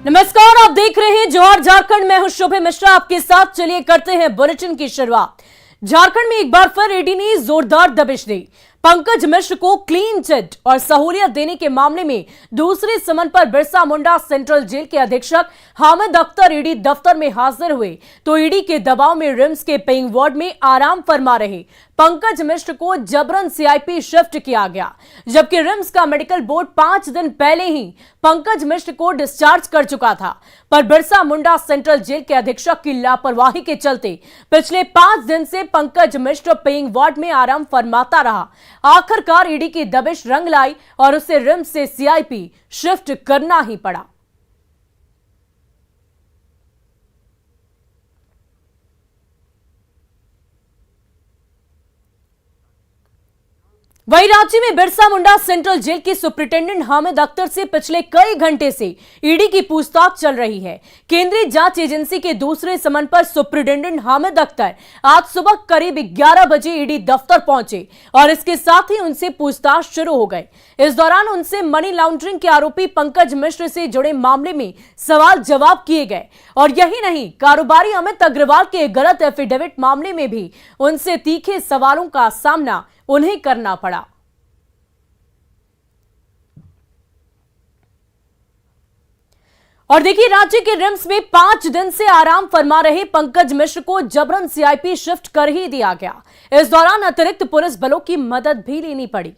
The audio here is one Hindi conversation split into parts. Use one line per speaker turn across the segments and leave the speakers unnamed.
नमस्कार, आप देख रहे हैं जौहर झारखंड। मैं हूं शोभे मिश्रा आपके साथ। चलिए करते हैं बुलेटिन की शुरुआत। झारखंड में एक बार फिर ईडी ने जोरदार दबिश दी। पंकज मिश्र को क्लीन चिट और सहूलियत देने के मामले में दूसरे समन पर बिरसा मुंडा सेंट्रल जेल के अधीक्षक हामिद अख्तर ईडी दफ्तर में हाजिर हुए तो ईडी के दबाव में रिम्स के पेइंग वार्ड में आराम फरमा रहे पंकज मिश्र को जबरन सीआईपी शिफ्ट किया गया, जबकि रिम्स का मेडिकल बोर्ड 5 दिन पहले ही पंकज मिश्र को डिस्चार्ज कर चुका था। पर बिरसा मुंडा सेंट्रल जेल के अधीक्षक की लापरवाही के चलते पिछले 5 दिन से पंकज मिश्र पेइंग वार्ड में आराम फरमाता रहा। आखिरकार ईडी की दबिश रंग लाई और उसे रिम्स से सीआईपी शिफ्ट करना ही पड़ा। वहीं राज्य में बिरसा मुंडा सेंट्रल जेल के सुप्रिंटेंडेंट हामिद अख्तर से पिछले कई घंटे से ईडी की पूछताछ चल रही है। केंद्रीय जांच एजेंसी के दूसरे समन पर सुप्रिंटेंडेंट हामिद अख्तर आज सुबह करीब 11 बजे ईडी दफ्तर पहुंचे और इसके साथ ही उनसे पूछताछ शुरू हो गई। इस दौरान उनसे मनी लॉन्ड्रिंग के आरोपी पंकज मिश्र से जुड़े मामले में सवाल जवाब किए गए और यही नहीं, कारोबारी अमित अग्रवाल के गलत एफिडेविट मामले में भी उनसे तीखे सवालों का सामना उन्हें करना पड़ा। और देखिए, राज्य के रिम्स में 5 दिन से आराम फरमा रहे पंकज मिश्र को जबरन सीआईपी शिफ्ट कर ही दिया गया। इस दौरान अतिरिक्त पुलिस बलों की मदद भी लेनी पड़ी।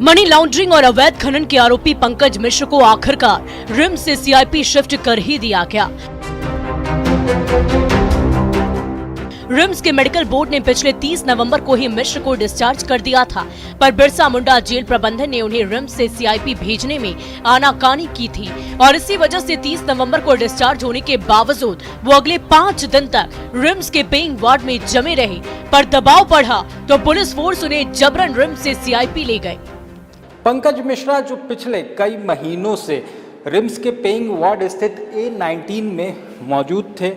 मनी लॉन्ड्रिंग और अवैध खनन के आरोपी पंकज मिश्र को आखिरकार रिम्स से सीआईपी शिफ्ट कर ही दिया गया। रिम्स के मेडिकल बोर्ड ने पिछले 30 नवंबर को ही मिश्र को डिस्चार्ज कर दिया था, पर बिरसा मुंडा जेल प्रबंधन ने उन्हें रिम्स से सीआईपी भेजने में आनाकानी की थी और इसी वजह से 30 नवंबर को डिस्चार्ज होने के बावजूद वो अगले 5 दिन तक रिम्स के पेइंग वार्ड में जमे रहे। पर दबाव बढ़ा तो पुलिस फोर्स उन्हें जबरन रिम्स से सीआईपी ले गई।
पंकज मिश्रा जो पिछले कई महीनों से रिम्स के पेइंग वार्ड स्थित A19 में मौजूद थे,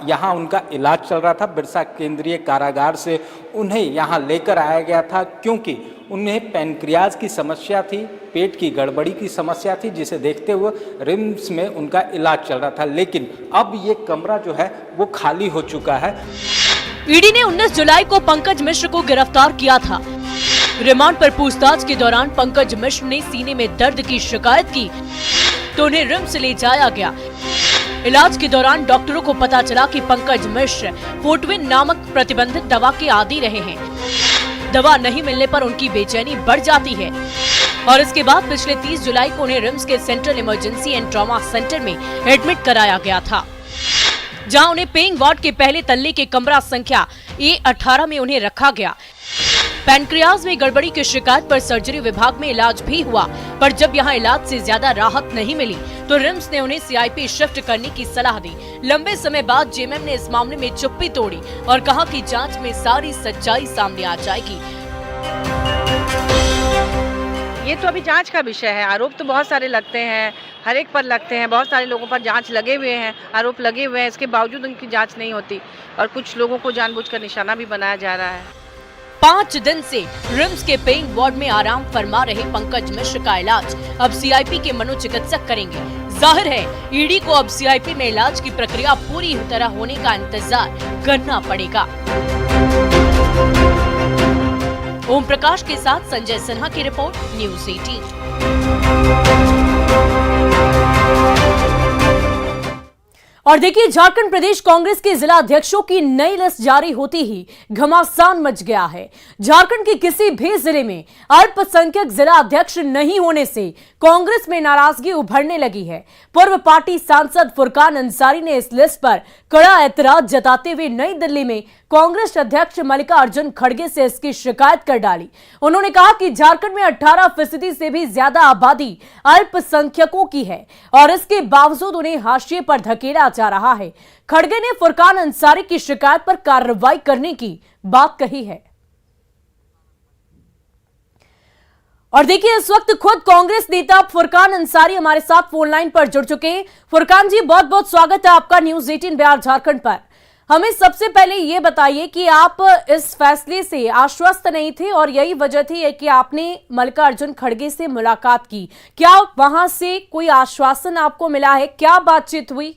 यहाँ उनका इलाज चल रहा था। बिरसा केंद्रीय कारागार से उन्हें यहाँ लेकर आया गया था क्योंकि उन्हें पैनक्रियाज की समस्या थी, पेट की गड़बड़ी की समस्या थी, जिसे देखते हुए रिम्स में उनका इलाज चल रहा था। लेकिन अब ये कमरा जो है वो खाली हो चुका है।
ईडी ने 19 जुलाई को पंकज मिश्र को गिरफ्तार किया था। रिमांड पर पूछताछ के दौरान पंकज मिश्र ने सीने में दर्द की शिकायत की तो उन्हें रिम्स ले जाया गया। इलाज के दौरान डॉक्टरों को पता चला कि पंकज मिश्र फोर्टविन नामक प्रतिबंधित दवा के आदी रहे हैं। दवा नहीं मिलने पर उनकी बेचैनी बढ़ जाती है और इसके बाद पिछले 30 जुलाई को उन्हें रिम्स के central emergency and trauma centre में एडमिट कराया गया था, जहां उन्हें पेइंग वार्ड के पहले तल्ले के कमरा संख्या A18 में उन्हें रखा गया। पैनक्रियाज में गड़बड़ी की शिकायत पर सर्जरी विभाग में इलाज भी हुआ, पर जब यहां इलाज से ज्यादा राहत नहीं मिली तो रिम्स ने उन्हें सीआईपी शिफ्ट करने की सलाह दी। लंबे समय बाद जेएमएम ने इस मामले में चुप्पी तोड़ी और कहा कि जांच में सारी सच्चाई सामने आ जाएगी।
ये तो अभी जांच का विषय है। आरोप तो बहुत सारे लगते हैं, हर एक पर लगते हैं, बहुत सारे लोगों पर जांच लगे हुए हैं, आरोप लगे हुए हैं, इसके बावजूद उनकी जांच नहीं होती और कुछ लोगों को जानबूझकर निशाना भी बनाया जा रहा है।
5 दिन से रिम्स के पेइंग वार्ड में आराम फरमा रहे पंकज मिश्र का इलाज अब सीआईपी के मनोचिकित्सक करेंगे। जाहिर है ईडी को अब सीआईपी में इलाज की प्रक्रिया पूरी तरह होने का इंतजार करना पड़ेगा। ओम प्रकाश के साथ संजय सिन्हा की रिपोर्ट, न्यूज़ 18। और देखिए, झारखंड प्रदेश कांग्रेस के जिला अध्यक्षों की नई लिस्ट जारी होती ही घमासान मच गया है। झारखंड के किसी भी जिले में अल्पसंख्यक जिला अध्यक्ष नहीं होने से कांग्रेस में नाराजगी उभरने लगी है। पूर्व पार्टी सांसद फुरकान अंसारी ने इस लिस्ट पर कड़ा ऐतराज जताते हुए नई दिल्ली में कांग्रेस अध्यक्ष मल्लिकार्जुन खड़गे से इसकी शिकायत कर डाली। उन्होंने कहा कि झारखंड में 18% से भी ज्यादा आबादी अल्पसंख्यकों की है और इसके बावजूद उन्हें हाशिए पर धकेला जा रहा है। खड़गे ने फुरकान अंसारी की शिकायत पर कार्रवाई करने की बात कही है। और देखिए, इस वक्त खुद कांग्रेस नेता फुरकान अंसारी हमारे साथ फोन लाइन पर जुड़ चुके हैं। फुरकान जी, बहुत बहुत स्वागत है आपका न्यूज़ 18 बिहार झारखंड पर। हमें सबसे पहले ये बताइए कि आप इस फैसले से आश्वस्त नहीं थे और यही वजह थी कि आपने मल्लिकार्जुन खड़गे से मुलाकात की। क्या वहां से कोई आश्वासन आपको मिला है? क्या बातचीत हुई?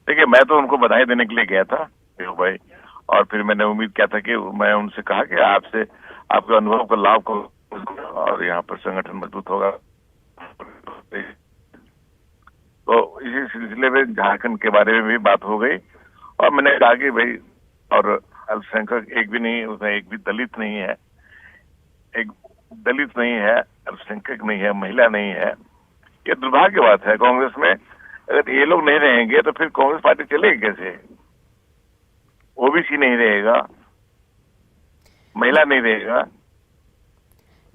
देखिए, मैं तो उनको बधाई देने के लिए गया था भाई, और फिर मैंने उम्मीद किया था कि मैं उनसे कहा कि आपसे आपके अनुभव का लाभ को और यहाँ पर संगठन मजबूत होगा। तो इसी सिलसिले में झारखंड के बारे में भी बात हो गई और मैंने कहा कि भाई, और अल्पसंख्यक एक भी नहीं, उसमें एक भी दलित नहीं है, एक दलित नहीं है, अल्पसंख्यक नहीं है, महिला नहीं है। ये दुर्भाग्य की बात है कांग्रेस में। अगर ये लोग नहीं रहेंगे तो फिर कांग्रेस पार्टी चलेगी कैसे? ओबीसी नहीं रहेगा, महिला नहीं रहेगा।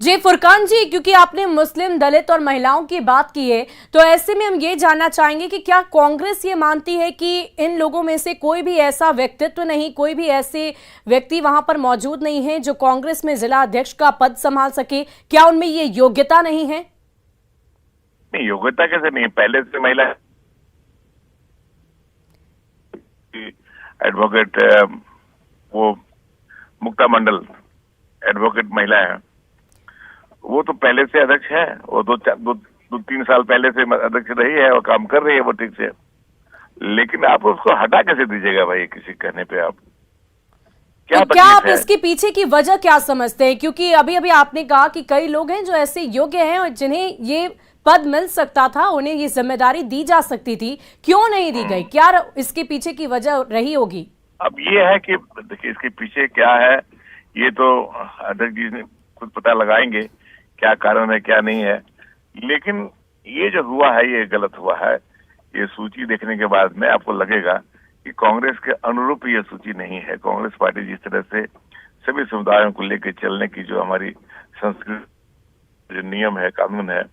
जी फुरकान जी, क्योंकि आपने मुस्लिम, दलित और महिलाओं की बात की है, तो ऐसे में हम ये जानना चाहेंगे कि क्या कांग्रेस ये मानती है कि इन लोगों में से कोई भी ऐसा व्यक्तित्व नहीं, कोई भी ऐसे व्यक्ति वहां पर मौजूद नहीं है जो कांग्रेस में जिला अध्यक्ष का पद संभाल सके? क्या उनमें ये योग्यता नहीं है?
नहीं, योग्यता कैसे नहीं? पहले से महिला एडवोकेट, वो मुक्ता मंडल एडवोकेट महिला है, वो तो पहले से अध्यक्ष है। वो दो तीन साल पहले से अध्यक्ष रही है और काम कर रही है वो ठीक से। लेकिन आप उसको हटा कैसे दीजिएगा भाई किसी कहने पे? आप
तो क्या आप इसके पीछे की वजह क्या समझते हैं? क्योंकि अभी अभी आपने कहा कि कई लोग हैं जो ऐसे योग्य हैं और जिन्हें ये पद मिल सकता था, उन्हें ये जिम्मेदारी दी जा सकती थी, क्यों नहीं दी गई? क्या इसके पीछे की वजह रही होगी?
अब ये है कि देखिए, इसके पीछे क्या है ये तो अध्यक्ष जी ने खुद पता लगाएंगे क्या कारण है क्या नहीं है। लेकिन ये जो हुआ है ये गलत हुआ है। ये सूची देखने के बाद में आपको लगेगा कि कांग्रेस के अनुरूप ये सूची नहीं है। कांग्रेस पार्टी जिस तरह से सभी समुदायों को लेकर चलने की जो हमारी संस्कृति, जो नियम है, कानून है,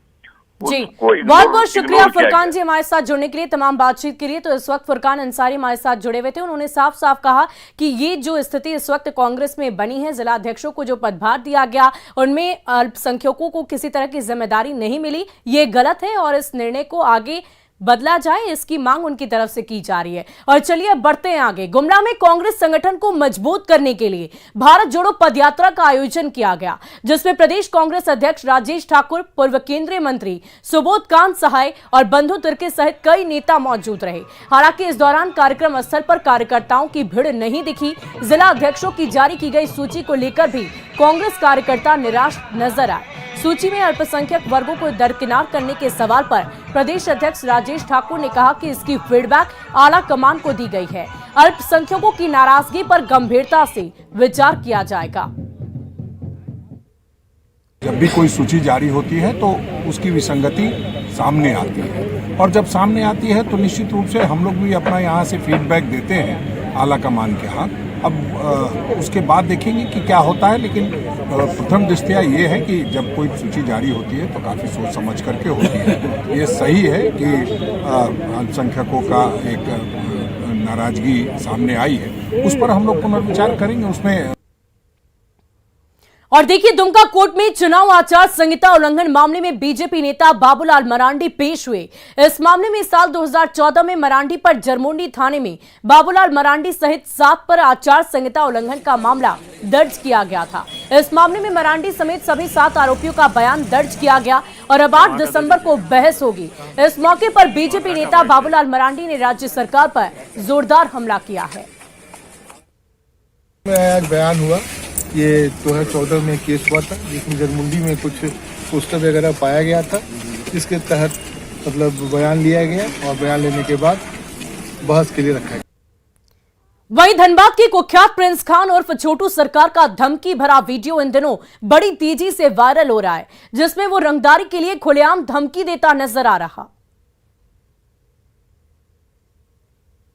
जी बहुत बहुत शुक्रिया फुरकान जी हमारे साथ जुड़ने के लिए, तमाम बातचीत के लिए। तो इस वक्त फुरकान अंसारी हमारे साथ जुड़े हुए थे। उन्होंने साफ साफ कहा कि ये जो स्थिति इस वक्त कांग्रेस में बनी है, जिला अध्यक्षों को जो पदभार दिया गया उनमें अल्पसंख्यकों को किसी तरह की जिम्मेदारी नहीं मिली, ये गलत है और इस निर्णय को आगे बदला जाए, इसकी मांग उनकी तरफ से की जा रही है। और चलिए बढ़ते हैं आगे। गुमला में कांग्रेस संगठन को मजबूत करने के लिए भारत जोड़ो पदयात्रा का आयोजन किया गया, जिसमें प्रदेश कांग्रेस अध्यक्ष राजेश ठाकुर, पूर्व केंद्रीय मंत्री सुबोध कांत सहाय और बंधु तिर्की सहित कई नेता मौजूद रहे। हालांकि इस दौरान कार्यक्रम स्थल पर कार्यकर्ताओं की भीड़ नहीं दिखी। जिला अध्यक्षों की जारी की गई सूची को लेकर भी कांग्रेस कार्यकर्ता निराश नजर आए। सूची में अल्पसंख्यक वर्गों को दरकिनार करने के सवाल पर प्रदेश अध्यक्ष राजेश ठाकुर ने कहा कि इसकी फीडबैक आला कमान को दी गई है। अल्पसंख्यकों की नाराजगी पर गंभीरता से विचार किया जाएगा।
जब भी कोई सूची जारी होती है तो उसकी विसंगति सामने आती है, और जब सामने आती है तो निश्चित रूप से हम लोग भी अपना यहाँ से फीडबैक देते हैं आला कमान के हाथ। अब उसके बाद देखेंगे कि क्या होता है। लेकिन प्रथम दृष्टया ये है कि जब कोई सूची जारी होती है तो काफ़ी सोच समझ करके होती है। ये सही है कि अल्पसंख्यकों का एक नाराजगी सामने आई है, उस पर हम लोग पुनर्विचार करेंगे उसमें।
और देखिए, दुमका कोर्ट में चुनाव आचार संहिता उल्लंघन मामले में बीजेपी नेता बाबूलाल मरांडी पेश हुए। इस मामले में साल 2014 में मरांडी पर जरमुंडी थाने में बाबूलाल मरांडी सहित 7 पर आचार संहिता उल्लंघन का मामला दर्ज किया गया था। इस मामले में मरांडी समेत सभी 7 आरोपियों का बयान दर्ज किया गया और अब 8 दिसंबर को बहस होगी। इस मौके पर बीजेपी नेता बाबूलाल मरांडी ने राज्य सरकार पर जोरदार हमला किया है।
आज बयान हुआ, ये 2014 में केस हुआ था जिसमें जरमुंडी में कुछ पोस्टर वगैरह पाया गया था, जिसके तहत मतलब बयान लिया गया और बयान लेने के बाद बहस के लिए रखा गया।
वहीं धनबाद के कुख्यात प्रिंस खान उर्फ छोटू सरकार का धमकी भरा वीडियो इन दिनों बड़ी तेजी से वायरल हो रहा है, जिसमें वो रंगदारी के लिए खुलेआम धमकी देता नजर आ रहा।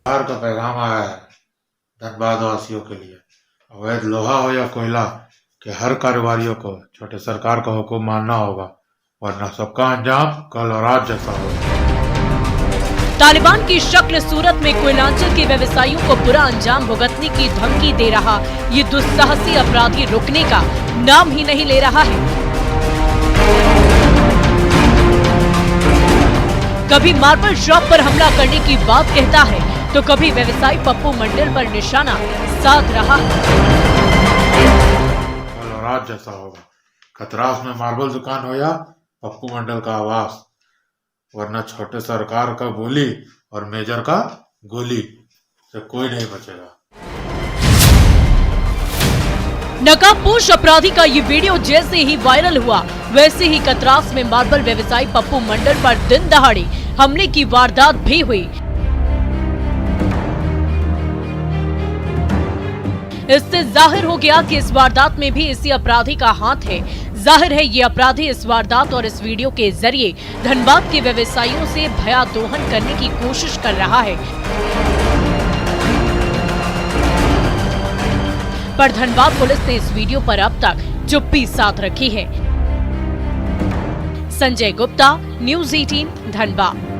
सरकार का पैगाम आया है धनबाद वासियों के लिए, अवैध लोहा हो या कोयला के हर कारोबारियों को छोटे सरकार का हुक्म मानना होगा, वरना सबका अंजाम कल और आज जैसा होगा।
तालिबान की शक्ल सूरत में कोयलांचल के व्यवसायियों को बुरा अंजाम भुगतने की धमकी दे रहा ये दुस्साहसी अपराधी रुकने का नाम ही नहीं ले रहा है। कभी मार्बल शॉप पर हमला करने की बात कहता है तो कभी व्यवसायी पप्पू मंडल पर निशाना साध रहा है।
कल और आज जैसा होगा, खतरास में मार्बल दुकान हो या पप्पू मंडल का आवास, वरना छोटे सरकार का बोली और मेजर का गोली से कोई नहीं बचेगा।
नकाबपोश अपराधी का ये वीडियो जैसे ही वायरल हुआ, वैसे ही कतरास में मार्बल व्यवसायी पप्पू मंडल पर दिन दहाड़े हमले की वारदात भी हुई। इससे जाहिर हो गया कि इस वारदात में भी इसी अपराधी का हाथ है। जाहिर है ये अपराधी इस वारदात और इस वीडियो के जरिए धनबाद के व्यवसायियों से भयादोहन करने की कोशिश कर रहा है। पर धनबाद पुलिस ने इस वीडियो पर अब तक चुप्पी साध रखी है। संजय गुप्ता, न्यूज़ 18 धनबाद।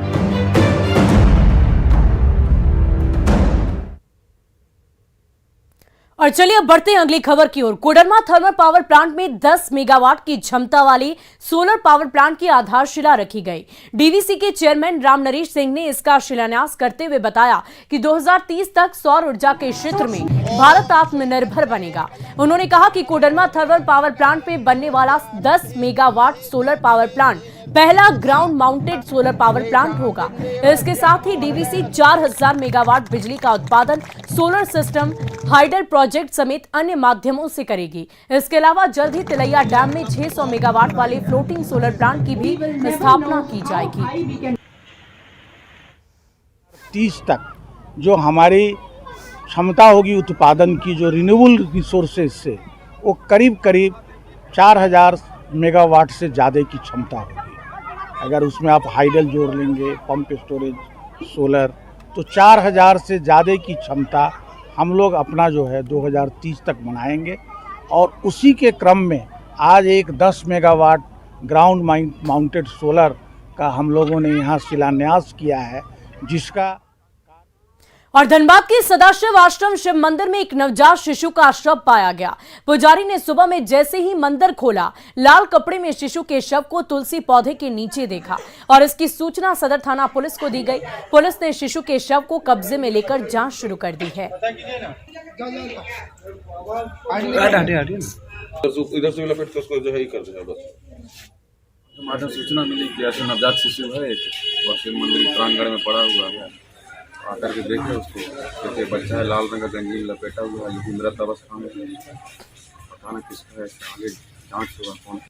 और चलिए अब बढ़ते हैं अगली खबर की ओर। कोडरमा थर्मल पावर प्लांट में 10 मेगावाट की क्षमता वाली सोलर पावर प्लांट की आधारशिला रखी गई। डीवीसी के चेयरमैन राम नरेश सिंह ने इसका शिलान्यास करते हुए बताया कि 2030 तक सौर ऊर्जा के क्षेत्र में भारत आत्मनिर्भर बनेगा। उन्होंने कहा कि कोडरमा थर्मल पावर प्लांट में बनने वाला 10 मेगावाट सोलर पावर प्लांट पहला ground mounted solar power plant होगा। इसके साथ ही डीवीसी 4000 मेगावाट बिजली का उत्पादन सोलर सिस्टम, हाइडल प्रोजेक्ट समेत अन्य माध्यमों से करेगी। इसके अलावा जल्द ही तिलैया डैम में 600 मेगावाट वाले फ्लोटिंग सोलर प्लांट की भी स्थापना की जाएगी।
30 तक जो हमारी क्षमता होगी उत्पादन की, जो रिन्यूएबल रिसोर्सेज से, वो करीब 4000 मेगावाट से ज़्यादा की क्षमता होगी। अगर उसमें आप हाइडल जोड़ लेंगे, पंप स्टोरेज, सोलर, तो 4000 से ज़्यादा की क्षमता हम लोग अपना जो है 2030 तक बनाएंगे। और उसी के क्रम में आज एक 10 मेगावाट ग्राउंड माउंटेड सोलर का हम लोगों ने यहाँ शिलान्यास किया है, जिसका।
और धनबाद के सदाशिव आश्रम शिव मंदिर में एक नवजात शिशु का शव पाया गया। पुजारी ने सुबह में जैसे ही मंदिर खोला, लाल कपड़े में शिशु के शव को तुलसी पौधे के नीचे देखा और इसकी सूचना सदर थाना पुलिस को दी गई। पुलिस ने शिशु के शव को कब्जे में लेकर जांच शुरू कर दी है।
इधर से लपेट के उसको जो है कर देगा बस। हमारे सूचना मिली कि ऐसे नवजात शिशु है और शिव मंदिर प्रांगण में पड़ा हुआ है। आकर के देखे उसको, क्योंकि बच्चा है, लाल रंग का गंजीन लपेटा हुआ है, लेकिन मृत अवस्था में, पता नहीं किसका है, आगे जांच हुआ कौन।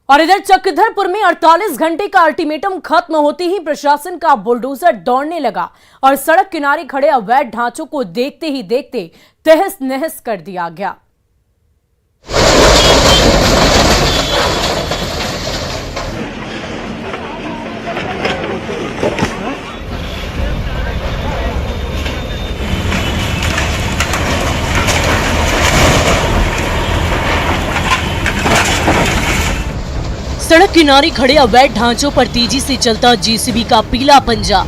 और इधर चक्रधरपुर में 48 घंटे का अल्टीमेटम खत्म होते ही प्रशासन का बुलडोजर दौड़ने लगा और सड़क किनारे खड़े अवैध ढांचों को देखते ही देखते तहस नहस कर दिया गया। सड़क किनारे खड़े अवैध ढांचों पर तेजी से चलता जेसीबी का पीला पंजा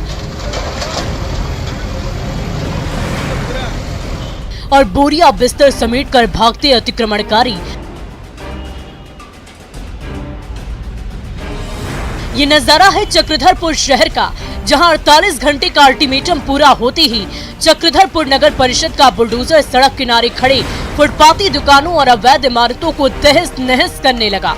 और बोरिया बिस्तर समेटकर भागते अतिक्रमणकारी। ये नजारा है चक्रधरपुर शहर का, जहां 48 घंटे का अल्टीमेटम पूरा होते ही चक्रधरपुर नगर परिषद का बुलडोजर सड़क किनारे खड़े फुटपाती दुकानों और अवैध इमारतों को तहस नहस करने लगा।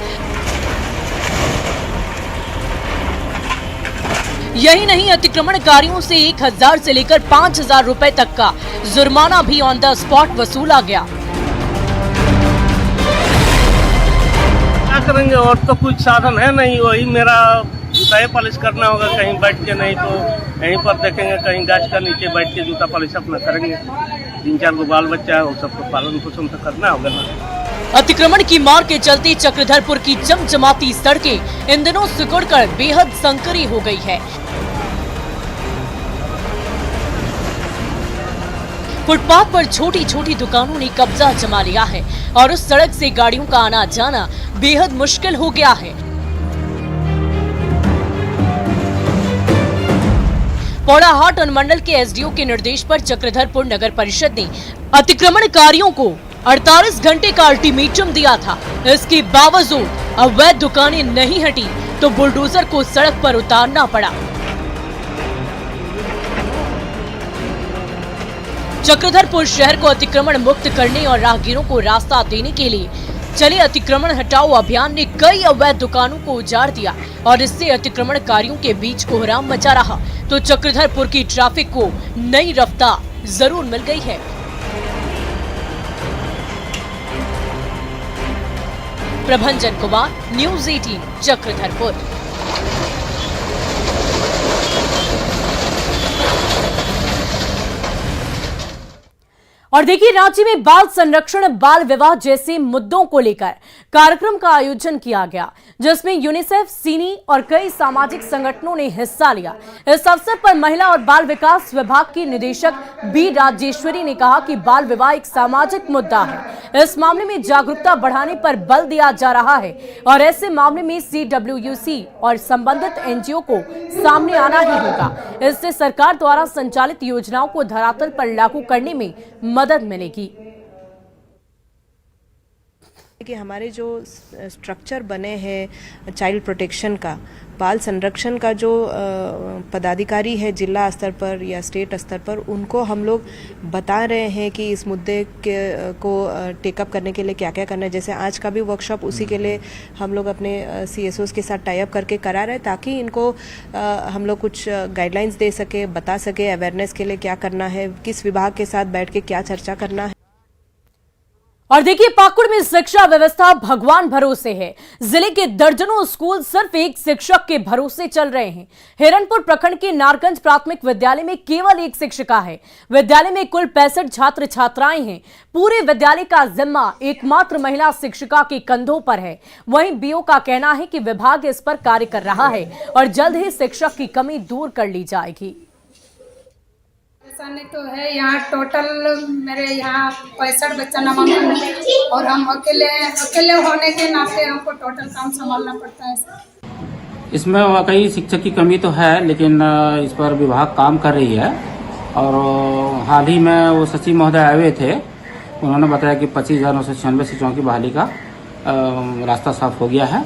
यही नहीं, अतिक्रमणकारियों से 1000 से लेकर 5000 रुपए तक का जुर्माना भी ऑन द स्पॉट वसूला गया।
क्या करेंगे, और तो कुछ साधन है नहीं, वही मेरा जूता पॉलिश करना होगा, कहीं बैठ के, नहीं तो यहीं पर देखेंगे, कहीं गाछ का नीचे बैठ के जूता पॉलिश अपना करेंगे। 3-4 गो बाल बच्चा है, वो सबको पालन पोषण तो करना होगा ना।
अतिक्रमण की मार के चलते चक्रधरपुर की चमचमाती सड़कें इन दिनों सिकुड़कर बेहद संकरी हो गई है। फुटपाथ पर छोटी छोटी दुकानों ने कब्जा जमा लिया है और उस सड़क से गाड़ियों का आना जाना बेहद मुश्किल हो गया है। पौड़ाहाट अनुमंडल के एसडीओ के निर्देश पर चक्रधरपुर नगर परिषद ने अतिक्रमणकारियों को 48 घंटे का अल्टीमेटम दिया था। इसके बावजूद अवैध दुकानें नहीं हटी तो बुलडोजर को सड़क पर उतारना पड़ा। चक्रधरपुर शहर को अतिक्रमण मुक्त करने और राहगीरों को रास्ता देने के लिए चले अतिक्रमण हटाओ अभियान ने कई अवैध दुकानों को उजाड़ दिया और इससे अतिक्रमणकारियों के बीच कोहराम मचा रहा। तो चक्रधरपुर की ट्रैफिक को नई रफ्तार जरूर मिल गई है। प्रभंजन कुमार, न्यूज़ 18 चक्रधरपुर। और देखिए, रांची में बाल संरक्षण, बाल विवाह जैसे मुद्दों को लेकर कार्यक्रम का आयोजन किया गया, जिसमें यूनिसेफ, सीनी और कई सामाजिक संगठनों ने हिस्सा लिया। इस अवसर पर महिला और बाल विकास विभाग की निदेशक बी राजेश्वरी ने कहा कि बाल विवाह एक सामाजिक मुद्दा है। इस मामले में जागरूकता बढ़ाने पर बल दिया जा रहा है और ऐसे मामले में CWC और संबंधित NGO को सामने आना ही होगा। इससे सरकार द्वारा संचालित योजनाओं को धरातल पर लागू करने में मदद मिलेगी।
कि हमारे जो स्ट्रक्चर बने हैं चाइल्ड प्रोटेक्शन का, बाल संरक्षण का, जो पदाधिकारी है जिला स्तर पर या स्टेट स्तर पर, उनको हम लोग बता रहे हैं कि इस मुद्दे को टेकअप करने के लिए क्या क्या करना है। जैसे आज का भी वर्कशॉप उसी के लिए हम लोग अपने CSOs के साथ टाई अप करके करा रहे हैं, ताकि इनको हम लोग कुछ गाइडलाइंस दे सके, बता सके अवेयरनेस के लिए क्या करना है, किस विभाग के साथ बैठ के क्या चर्चा करना है।
और देखिए, पाकुड़ में शिक्षा व्यवस्था भगवान भरोसे है। जिले के दर्जनों स्कूल सिर्फ एक शिक्षक के भरोसे चल रहे हैं। हिरनपुर प्रखंड के नारगंज प्राथमिक विद्यालय में केवल एक शिक्षिका है। विद्यालय में कुल 65 छात्र छात्राएं हैं। पूरे विद्यालय का जिम्मा एकमात्र महिला शिक्षिका के कंधों पर है। वहीं BO का कहना है कि विभाग इस पर कार्य कर रहा है और जल्द ही शिक्षक की कमी दूर कर ली जाएगी।
तो है यहाँ टोटल मेरे यहाँ 65 बच्चा नामांकन है और हम अकेले होने के नाते हमको टोटल काम संभालना पड़ता है।
इसमें वाकई शिक्षक की कमी तो है, लेकिन इस पर विभाग काम कर रही है। और हाल ही में वो सचिव महोदय आए हुए थे, उन्होंने बताया कि 25,996 सीटों की बहाली का रास्ता साफ हो गया है।